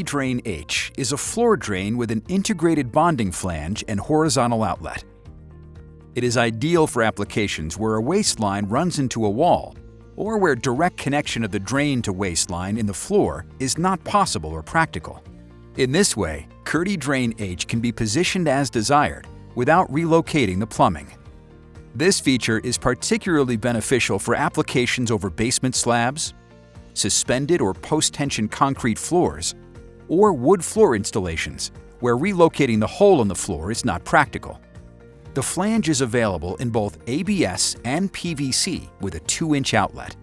KERDI-DRAIN-H is a floor drain with an integrated bonding flange and horizontal outlet. It is ideal for applications where a waistline runs into a wall or where direct connection of the drain to waistline in the floor is not possible or practical. In this way, KERDI-DRAIN-H can be positioned as desired without relocating the plumbing. This feature is particularly beneficial for applications over basement slabs, suspended or post-tension concrete floors, or wood floor installations where relocating the hole in the floor is not practical. The flange is available in both ABS and PVC with a 2-inch outlet.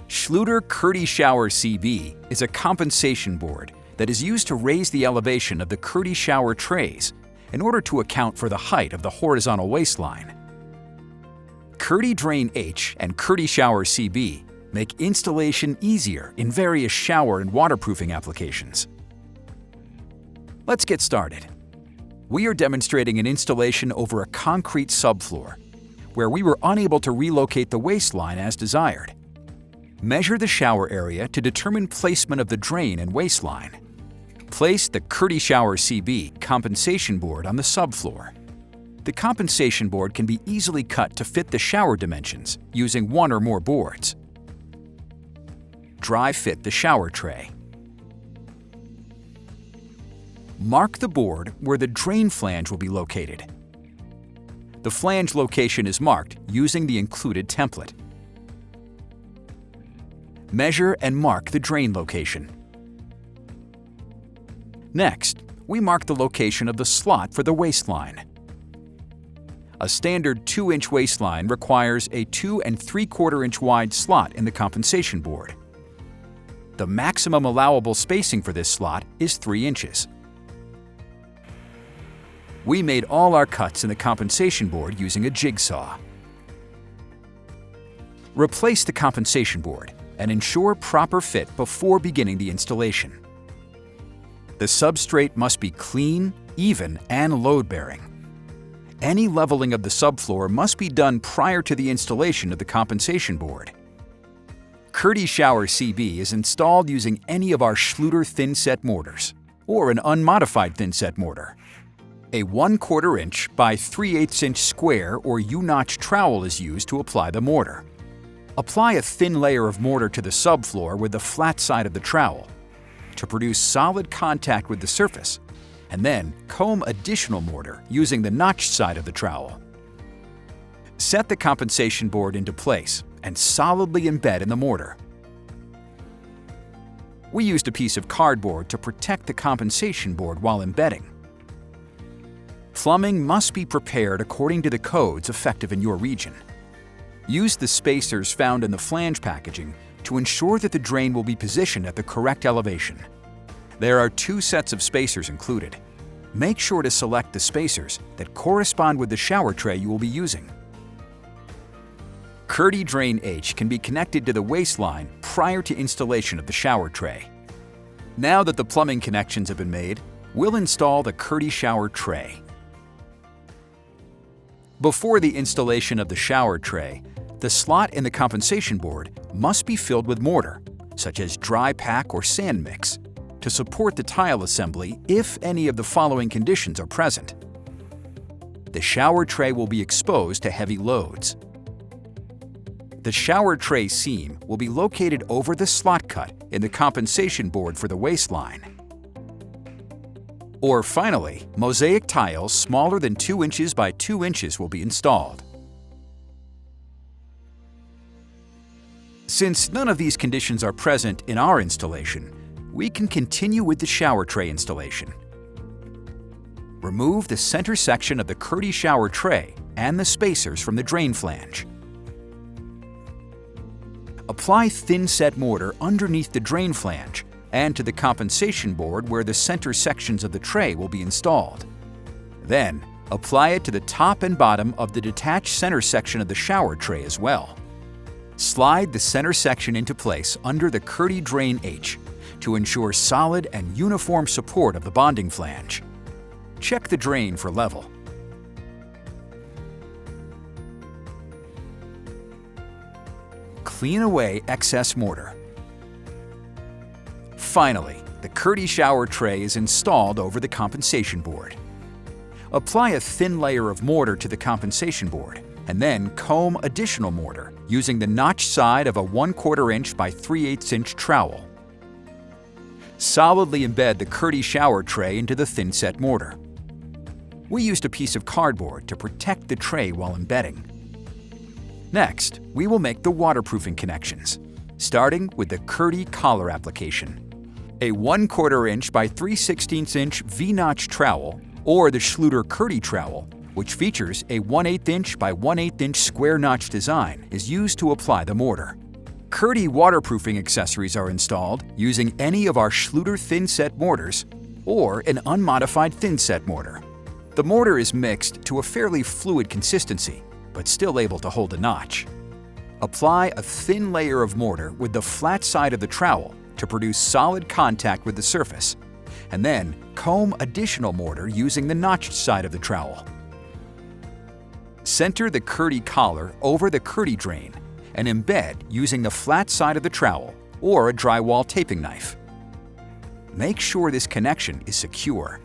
Schluter KERDI Shower CB is a compensation board that is used to raise the elevation of the KERDI shower trays in order to account for the height of the horizontal waistline. KERDI-DRAIN-H and KERDI Shower CB make installation easier in various shower and waterproofing applications. Let's get started. We are demonstrating an installation over a concrete subfloor, where we were unable to relocate the waistline as desired. Measure the shower area to determine placement of the drain and waistline. Place the KERDI Shower CB compensation board on the subfloor. The compensation board can be easily cut to fit the shower dimensions using one or more boards. Dry fit the shower tray. Mark the board where the drain flange will be located. The flange location is marked using the included template. Measure and mark the drain location. Next, we mark the location of the slot for the waistline. A standard 2-inch waistline requires a 2 3/4-inch wide slot in the compensation board. The maximum allowable spacing for this slot is 3 inches. We made all our cuts in the compensation board using a jigsaw. Replace the compensation board and ensure proper fit before beginning the installation. The substrate must be clean, even, and load-bearing. Any leveling of the subfloor must be done prior to the installation of the compensation board. KERDI Shower CB is installed using any of our Schluter thin-set mortars or an unmodified thin-set mortar. A 1/4 inch by 3/8 inch square or U-notch trowel is used to apply the mortar. Apply a thin layer of mortar to the subfloor with the flat side of the trowel to produce solid contact with the surface, and then comb additional mortar using the notched side of the trowel. Set the compensation board into place and solidly embed in the mortar. We used a piece of cardboard to protect the compensation board while embedding. Plumbing must be prepared according to the codes effective in your region. Use the spacers found in the flange packaging to ensure that the drain will be positioned at the correct elevation. There are 2 sets of spacers included. Make sure to select the spacers that correspond with the shower tray you will be using. KERDI-DRAIN-H can be connected to the waistline prior to installation of the shower tray. Now that the plumbing connections have been made, we'll install the KERDI shower tray. Before the installation of the shower tray, the slot in the compensation board must be filled with mortar, such as dry pack or sand mix, to support the tile assembly if any of the following conditions are present. The shower tray will be exposed to heavy loads. The shower tray seam will be located over the slot cut in the compensation board for the waistline. Or finally, mosaic tiles smaller than 2 inches by 2 inches will be installed. Since none of these conditions are present in our installation, we can continue with the shower tray installation. Remove the center section of the KERDI shower tray and the spacers from the drain flange. Apply thin-set mortar underneath the drain flange and to the compensation board where the center sections of the tray will be installed. Then, apply it to the top and bottom of the detached center section of the shower tray as well. Slide the center section into place under the KERDI-DRAIN-H to ensure solid and uniform support of the bonding flange. Check the drain for level. Clean away excess mortar. Finally, The KERDI shower tray is installed over the compensation board. Apply a thin layer of mortar to the compensation board, and then comb additional mortar using the notched side of a 1/4 inch by 3/8 inch trowel. Solidly embed the KERDI shower tray into the thin-set mortar. We used a piece of cardboard to protect the tray while embedding. Next, we will make the waterproofing connections, starting with the KERDI collar application. A 1/4 inch by 3/16 inch V-notch trowel, or the Schluter KERDI trowel, which features a 1/8 inch by 1/8 inch square notch design, is used to apply the mortar. KERDI waterproofing accessories are installed using any of our Schluter thin-set mortars or an unmodified thin-set mortar. The mortar is mixed to a fairly fluid consistency, but still able to hold a notch. Apply a thin layer of mortar with the flat side of the trowel to produce solid contact with the surface, and then comb additional mortar using the notched side of the trowel. Center the KERDI collar over the KERDI drain and embed using the flat side of the trowel or a drywall taping knife. Make sure this connection is secure.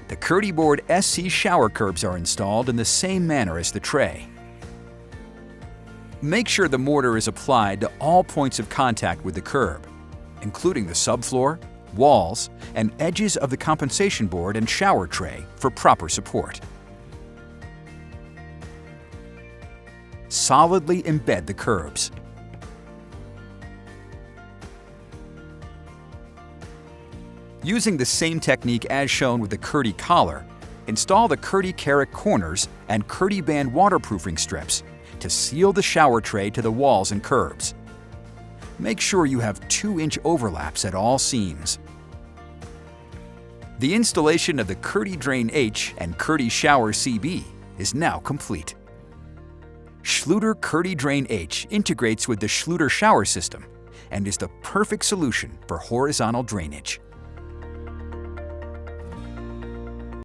The KERDI board SC shower curbs are installed in the same manner as the tray. Make sure the mortar is applied to all points of contact with the curb, including the subfloor, walls, and edges of the compensation board and shower tray for proper support. Solidly embed the curbs. Using the same technique as shown with the KERDI collar, install the KERDI Carrot corners and KERDI band waterproofing strips to seal the shower tray to the walls and curbs. Make sure you have 2-inch overlaps at all seams. The installation of the KERDI-DRAIN-H and KERDI Shower CB is now complete. Schluter KERDI-DRAIN-H integrates with the Schluter shower system and is the perfect solution for horizontal drainage.